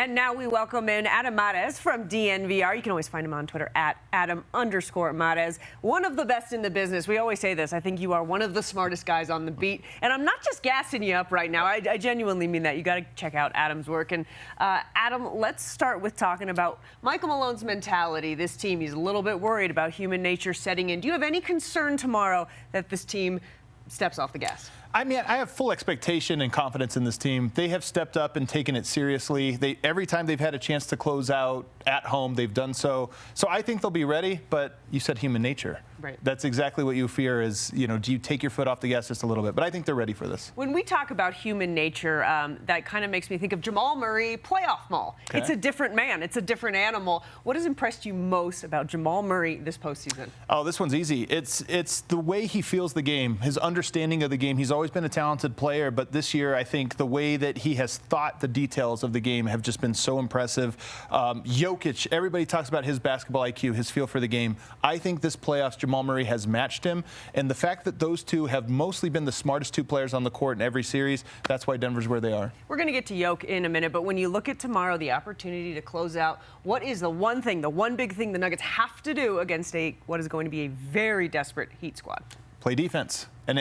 And now we welcome in Adam Mares from DNVR. You can always find him on Twitter at Adam_Mares. One of the best in the business. We always say this. I think you are one of the smartest guys on the beat. And I'm not just gassing you up right now. I genuinely mean that. You got to check out Adam's work. And Adam, let's start with talking about Michael Malone's mentality. This team, he's a little bit worried about human nature setting in. Do you have any concern tomorrow that this team steps off the gas? I mean, I have full expectation and confidence in this team. They have stepped up and taken it seriously. Every time they've had a chance to close out at home, they've done so. So I think they'll be ready, but you said human nature. Right. That's exactly what you fear is, you know, do you take your foot off the gas just a little bit? But I think they're ready for this. When we talk about human nature, that kind of makes me think of Jamal Murray, playoff Maul. Okay. It's a different man. It's a different animal. What has impressed you most about Jamal Murray this postseason? Oh, this one's easy. It's the way he feels the game, his understanding of the game. He's always been a talented player, but this year I think the way that he has thought the details of the game have just been so impressive. Jokic, everybody talks about his basketball IQ, his feel for the game. I think this playoffs, Jamal Murray has matched him, and the fact that those two have mostly been the smartest two players on the court in every series, that's why Denver's where they are. We're going to get to Jokic in a minute, but when you look at tomorrow, the opportunity to close out, what is the one thing, the one big thing the Nuggets have to do against what is going to be a very desperate Heat squad? Play defense. And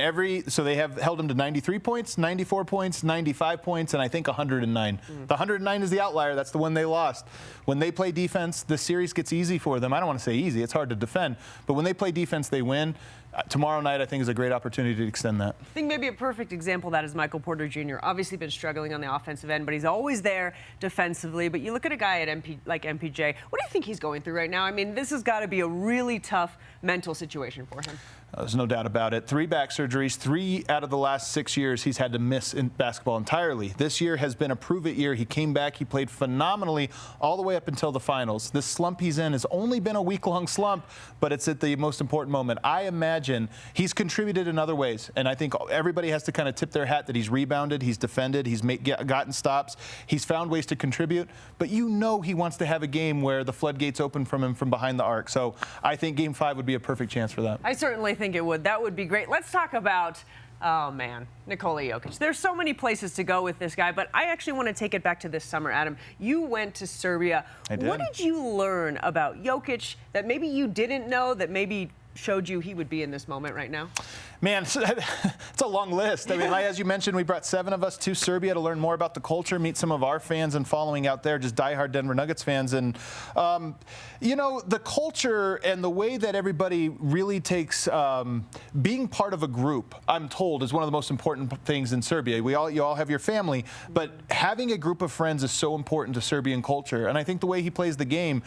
so they have held him to 93 points, 94 points, 95 points, and I think 109. The 109 is the outlier. That's the one they lost. When they play defense, the series gets easy for them. I don't want to say easy. It's hard to defend. But when they play defense, they win. Tomorrow night, I think, is a great opportunity to extend that. I think maybe a perfect example of that is Michael Porter Jr. Obviously been struggling on the offensive end, but he's always there defensively. But you look at a guy at like MPJ, what do you think he's going through right now? I mean, this has got to be a really tough mental situation for him. There's no doubt about it. 3 back surgeries, 3 out of the last 6 years he's had to miss in basketball entirely. This year has been a prove-it year. He came back, he played phenomenally all the way up until the finals. This slump he's in has only been a week-long slump, but it's at the most important moment. I imagine he's contributed in other ways, and I think everybody has to kind of tip their hat that he's rebounded, he's defended, he's gotten stops, he's found ways to contribute, but you know he wants to have a game where the floodgates open from him from behind the arc. So I think Game 5 would be a perfect chance for that. I certainly think it would. That would be great. Let's talk about, oh man, Nikola Jokic. There's so many places to go with this guy, but I actually want to take it back to this summer, Adam. You went to Serbia. I did. What did you learn about Jokic that maybe you didn't know, that maybe showed you he would be in this moment right now? Man, it's a long list. I mean, as you mentioned, we brought 7 of us to Serbia to learn more about the culture, meet some of our fans and following out there, just diehard Denver Nuggets fans. And, you know, the culture and the way that everybody really takes being part of a group, I'm told, is one of the most important things in Serbia. You all have your family, but having a group of friends is so important to Serbian culture. And I think the way he plays the game,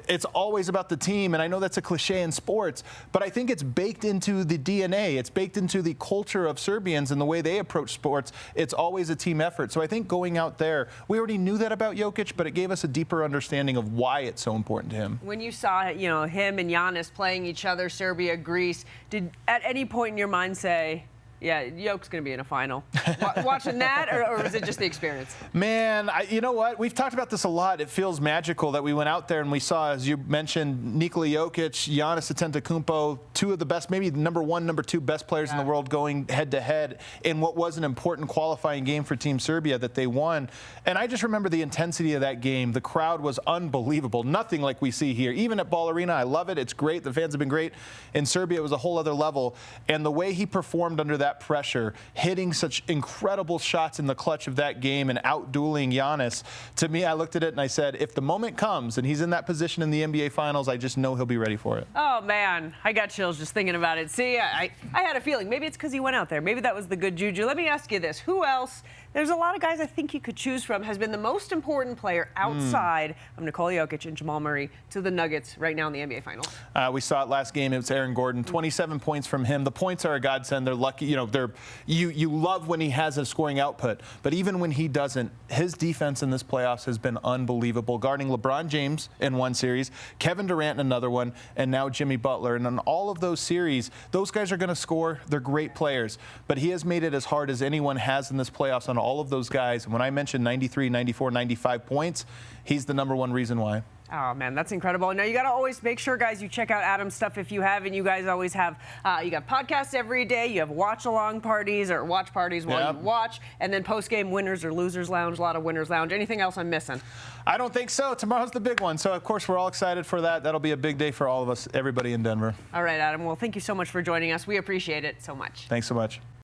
it's always about the team. And I know that's a cliche in sports, but I think it's baked into the DNA. It's baked into the culture of Serbians and the way they approach sports. It's always a team effort. So I think going out there, we already knew that about Jokic, but it gave us a deeper understanding of why it's so important to him. When you saw, you know, him and Giannis playing each other, Serbia, Greece, did at any point in your mind say, yeah, Jokic's going to be in a final? Watching that, or is it just the experience? Man, you know what? We've talked about this a lot. It feels magical that we went out there and we saw, as you mentioned, Nikola Jokic, Giannis Antetokounmpo, 2 of the best, maybe number 1, number 2 best players in the world going head-to-head in what was an important qualifying game for Team Serbia that they won. And I just remember the intensity of that game. The crowd was unbelievable. Nothing like we see here. Even at Ball Arena, I love it. It's great. The fans have been great. In Serbia, it was a whole other level. And the way he performed under that pressure, hitting such incredible shots in the clutch of that game and out-dueling Giannis, to me, I looked at it and I said, if the moment comes and he's in that position in the NBA Finals, I just know he'll be ready for it. Oh, man. I got chills just thinking about it. See, I had a feeling. Maybe it's because he went out there. Maybe that was the good juju. Let me ask you this. Who else? There's a lot of guys I think you could choose from. Has been the most important player outside of Nikola Jokic and Jamal Murray to the Nuggets right now in the NBA Finals? We saw it last game. It was Aaron Gordon. 27 points from him. The points are a godsend. They're lucky. You know, you love when he has a scoring output. But even when he doesn't, his defense in this playoffs has been unbelievable. Guarding LeBron James in one series, Kevin Durant in another one, and now Jimmy Butler. And in all of those series, those guys are going to score. They're great players. But he has made it as hard as anyone has in this playoffs on all of those guys. And when I mentioned 93, 94, 95 points, he's the #1 reason why. Oh, man, that's incredible. Now, you got to always make sure, guys, you check out Adam's stuff if you haven't. You guys always have, you got podcasts every day. You have watch-along parties or watch parties while you watch. And then post-game winners or losers lounge, a lot of winners lounge. Anything else I'm missing? I don't think so. Tomorrow's the big one. So, of course, we're all excited for that. That'll be a big day for all of us, everybody in Denver. All right, Adam. Well, thank you so much for joining us. We appreciate it so much. Thanks so much.